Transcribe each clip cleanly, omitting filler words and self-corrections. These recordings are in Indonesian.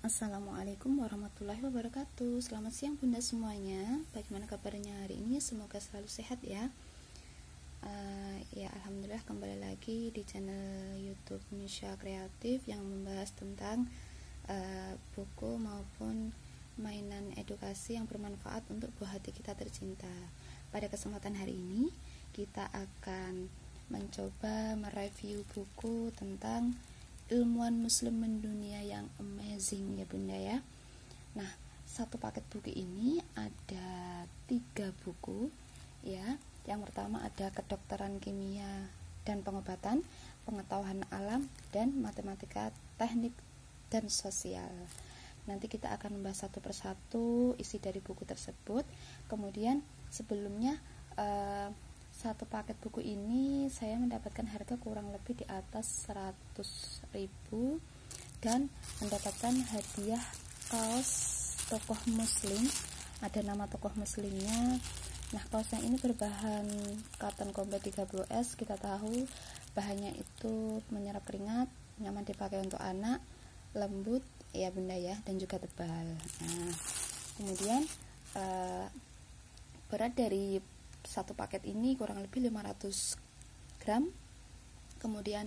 Assalamualaikum warahmatullahi wabarakatuh. Selamat siang bunda semuanya. Bagaimana kabarnya hari ini? Semoga selalu sehat ya. Ya alhamdulillah kembali lagi di channel YouTube Misha Kreatif yang membahas tentang buku maupun mainan edukasi yang bermanfaat untuk buah hati kita tercinta. Pada kesempatan hari ini kita akan mencoba mereview buku tentang ilmuwan muslim mendunia yang amazing ya bunda ya. Nah, satu paket buku ini ada 3 buku ya. Yang pertama ada kedokteran kimia dan pengobatan, pengetahuan alam, dan matematika teknik dan sosial. Nanti kita akan membahas satu persatu isi dari buku tersebut. Kemudian sebelumnya satu paket buku ini saya mendapatkan harga kurang lebih di atas 100.000 dan mendapatkan hadiah kaos tokoh muslim, ada nama tokoh muslimnya. Nah, kaosnya ini berbahan cotton combat 30S. Kita tahu bahannya itu menyerap keringat, nyaman dipakai untuk anak, lembut ya bunda ya, dan juga tebal. Nah, kemudian berat dari satu paket ini kurang lebih 500 gram. Kemudian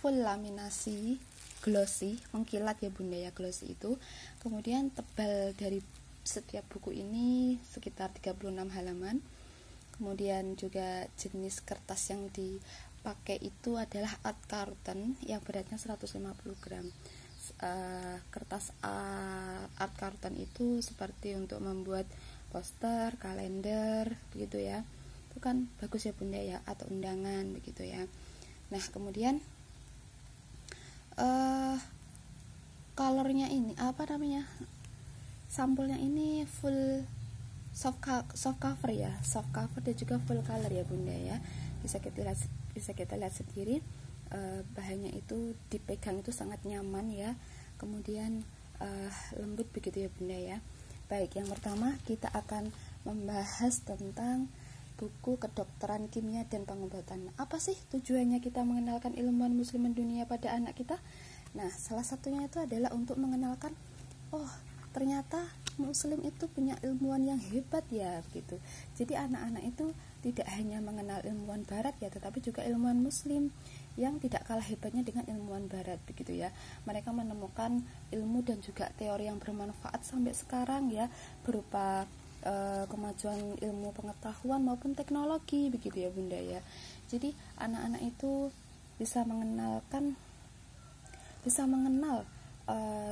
full laminasi glossy, mengkilat ya bunda ya, glossy itu. Kemudian tebal dari setiap buku ini sekitar 36 halaman. Kemudian juga jenis kertas yang dipakai itu adalah art carton yang beratnya 150 gram. Kertas art carton itu seperti untuk membuat poster, kalender begitu ya. Itu kan bagus ya bunda ya, atau undangan begitu ya. Nah, kemudian colornya ini apa namanya, sampulnya ini full soft cover ya, soft cover dan juga full color ya bunda ya. Bisa kita lihat sendiri, bahannya itu dipegang itu sangat nyaman ya. Kemudian lembut begitu ya bunda ya. Baik, yang pertama kita akan membahas tentang buku kedokteran kimia dan pengobatan. Apa sih tujuannya kita mengenalkan ilmuwan muslim dunia pada anak kita? Nah, salah satunya itu adalah untuk mengenalkan, oh ternyata muslim itu punya ilmuwan yang hebat ya begitu. Jadi anak-anak itu tidak hanya mengenal ilmuwan barat ya, tetapi juga ilmuwan muslim yang tidak kalah hebatnya dengan ilmuwan barat begitu ya. Mereka menemukan ilmu dan juga teori yang bermanfaat sampai sekarang ya, berupa kemajuan ilmu pengetahuan maupun teknologi begitu ya bunda ya. Jadi anak-anak itu bisa mengenal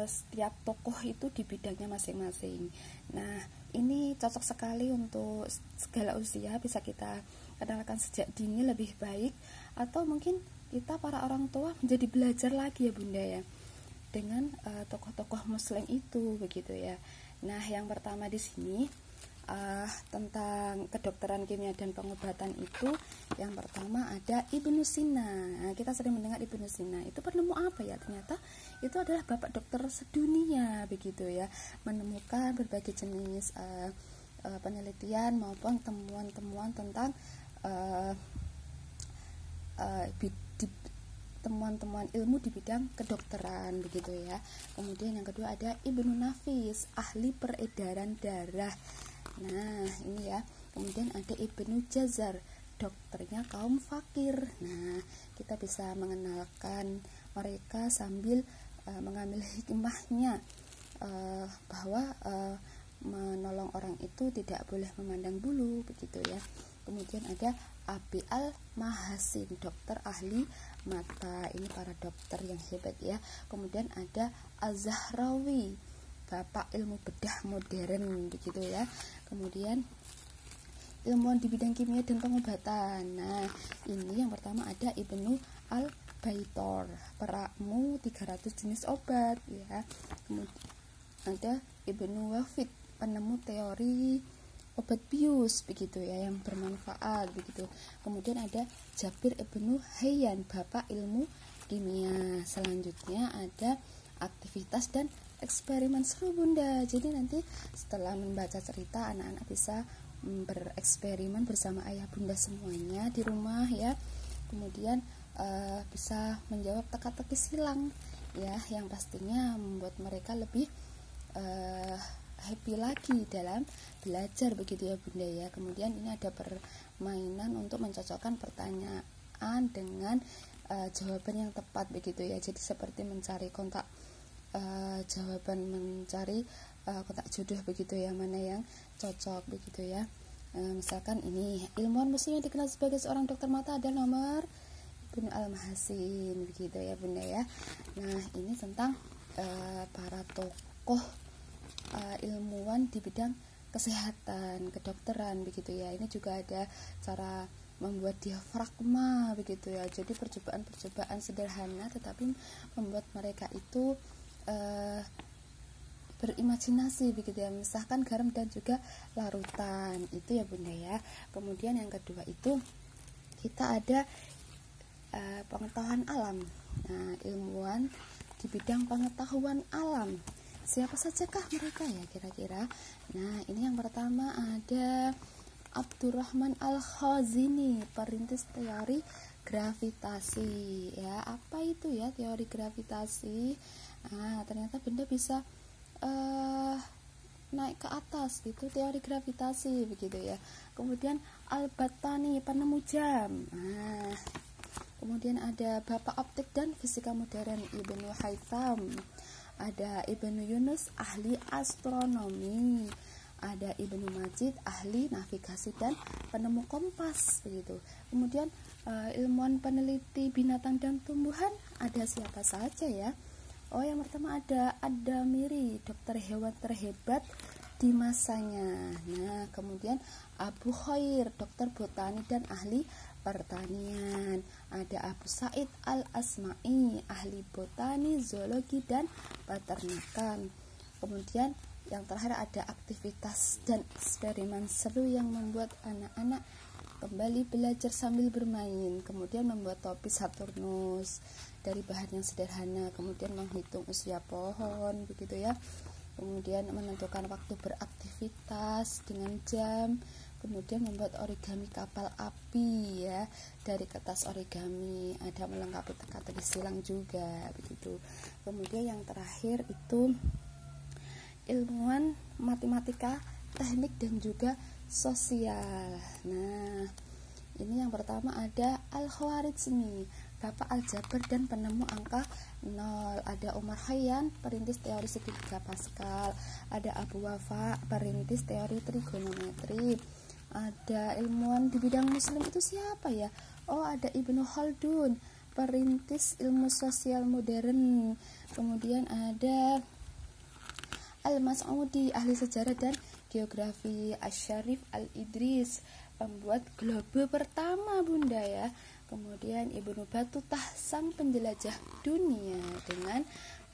setiap tokoh itu di bidangnya masing-masing. Nah, ini cocok sekali untuk segala usia, bisa kita kenalkan sejak dini lebih baik, atau mungkin kita para orang tua menjadi belajar lagi ya bunda ya dengan tokoh-tokoh muslim itu begitu ya. Nah, yang pertama di sini tentang kedokteran kimia dan pengobatan itu, yang pertama ada Ibnu Sina. Nah, kita sering mendengar Ibnu Sina. Itu penemu apa ya? Ternyata itu adalah bapak dokter sedunia begitu ya, menemukan berbagai jenis penelitian maupun temuan-temuan tentang temuan-temuan ilmu di bidang kedokteran begitu ya. Kemudian yang kedua ada Ibnu Nafis, ahli peredaran darah. Nah, ini ya. Kemudian ada Ibnu Jazar, dokternya kaum fakir. Nah, kita bisa mengenalkan mereka sambil mengambil hikmahnya, bahwa menolong orang itu tidak boleh memandang bulu begitu ya. Kemudian ada Abi Al-Mahasin, dokter ahli mata. Ini para dokter yang hebat ya. Kemudian ada Az-Zahrawi, bapak ilmu bedah modern begitu ya. Kemudian ilmuwan di bidang kimia dan pengobatan. Nah, ini yang pertama ada Ibnu Al-Baitor, peramu 300 jenis obat ya. Kemudian ada Ibnu Wafid, penemu teori obat bius begitu ya yang bermanfaat begitu. Kemudian ada Jabir Ibnu Hayyan, bapak ilmu kimia. Selanjutnya ada aktivitas dan eksperimen seru bunda. Jadi nanti setelah membaca cerita, anak-anak bisa bereksperimen bersama ayah bunda semuanya di rumah ya. Kemudian bisa menjawab teka-teki silang ya, yang pastinya membuat mereka lebih happy lagi dalam belajar begitu ya Bunda ya. Kemudian ini ada permainan untuk mencocokkan pertanyaan dengan jawaban yang tepat begitu ya. Jadi seperti mencari kontak jawaban, mencari kontak jodoh begitu ya, mana yang cocok begitu ya. Misalkan ini, ilmuwan muslim yang dikenal sebagai seorang dokter mata adalah nomor Ibnu Al-Mahasin begitu ya Bunda ya. Nah, ini tentang para tokoh ilmuwan di bidang kesehatan, kedokteran begitu ya. Ini juga ada cara membuat diafragma begitu ya. Jadi percobaan-percobaan sederhana tetapi membuat mereka itu berimajinasi begitu ya, memisahkan garam dan juga larutan itu ya Bunda ya. Kemudian yang kedua itu kita ada pengetahuan alam. Nah, ilmuwan di bidang pengetahuan alam, siapa sajakah mereka ya kira-kira? Nah, ini yang pertama ada Abdurrahman Al-Khazini, perintis teori gravitasi ya. Apa itu ya teori gravitasi? Nah, ternyata Bunda bisa naik ke atas gitu, teori gravitasi begitu ya. Kemudian Al-Battani, penemu jam. Nah, kemudian ada Bapak Optik dan Fisika Modern Ibnu Haytham, ada Ibnu Yunus, ahli astronomi, ada Ibnu Majid, ahli navigasi dan penemu kompas begitu. Kemudian ilmuwan peneliti binatang dan tumbuhan, ada siapa saja ya? Oh, yang pertama ada Ad-Damiri, dokter hewan terhebat di masanya. Nah, kemudian Abu Khair, dokter botani dan ahli pertanian. Ada Abu Said Al-Asma'i, ahli botani, zoologi dan peternakan. Kemudian yang terakhir ada aktivitas dan eksperimen seru yang membuat anak-anak kembali belajar sambil bermain. Kemudian membuat topi Saturnus dari bahan yang sederhana, kemudian menghitung usia pohon begitu ya. Kemudian menentukan waktu beraktivitas dengan jam. Kemudian membuat origami kapal api ya dari kertas origami, ada melengkapi teka-teki silang juga begitu. Kemudian yang terakhir itu ilmuwan matematika, teknik dan juga sosial. Nah, ini yang pertama ada Al-Khwarizmi, Bapak Aljabar dan penemu angka 0. Ada Umar Khayyam, perintis teori segitiga Pascal. Ada Abu Wafa, perintis teori trigonometri. Ada ilmuwan di bidang muslim itu siapa ya? Oh, ada Ibnu Khaldun, perintis ilmu sosial modern. Kemudian ada Al-Mas'udi, ahli sejarah dan geografi. Asy-Syarif Al-Idris, pembuat globe pertama Bunda ya. Kemudian Ibnu Battutah, sang penjelajah dunia dengan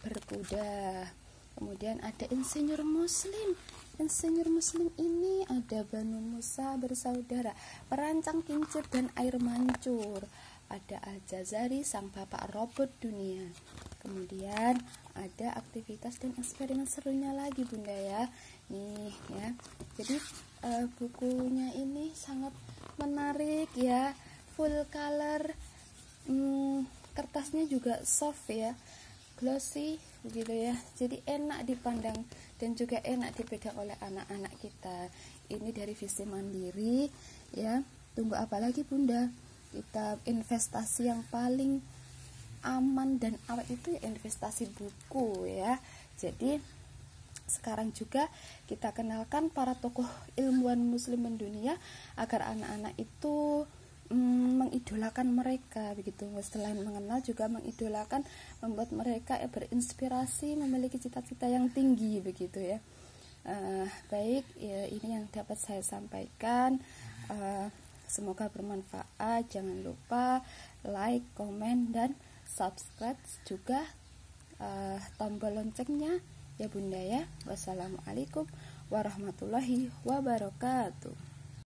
berkuda. Kemudian ada insinyur muslim. Insinyur muslim ini ada Banu Musa bersaudara, perancang kincir dan air mancur. Ada Al-Jazari, sang bapak robot dunia. Kemudian ada aktivitas dan eksperimen serunya lagi Bunda ya. Nih ya. Jadi bukunya ini sangat menarik ya, full color, kertasnya juga soft ya, glossy begitu ya. Jadi enak dipandang dan juga enak dipegang oleh anak-anak kita. Ini dari Visi Mandiri ya. Tunggu apa lagi Bunda? Kita investasi yang paling aman dan awet itu ya investasi buku ya. Jadi sekarang juga kita kenalkan para tokoh ilmuwan muslim mendunia agar anak-anak itu mengidolakan mereka begitu. Selain mengenal juga mengidolakan, membuat mereka berinspirasi, memiliki cita-cita yang tinggi begitu ya. Baik ya, ini yang dapat saya sampaikan. Semoga bermanfaat. Jangan lupa like, komen dan subscribe juga tombol loncengnya ya Bunda ya. Wassalamualaikum warahmatullahi wabarakatuh.